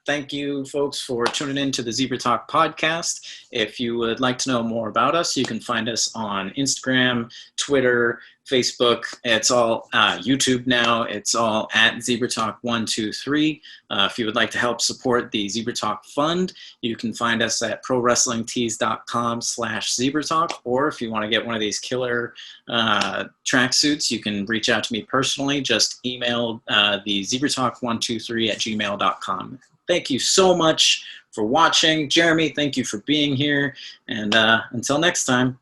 Thank you, folks, for tuning in to the Zebra Talk podcast. If you would like to know more about us, you can find us on Instagram, Twitter, Facebook. It's all YouTube now. It's all at Zebra Talk 123. If you would like to help support the Zebra Talk Fund, you can find us at prowrestlingtees.com/ZebraTalk. Or if you want to get one of these killer tracksuits, you can reach out to me personally. Just email the zebratalk123@gmail.com. Thank you so much for watching. Jeremy, thank you for being here. And until next time,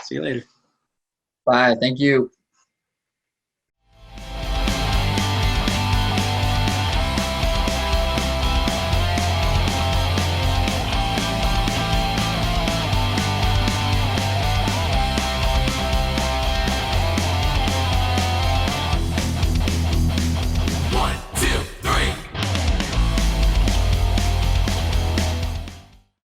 see you later. Bye. Thank you.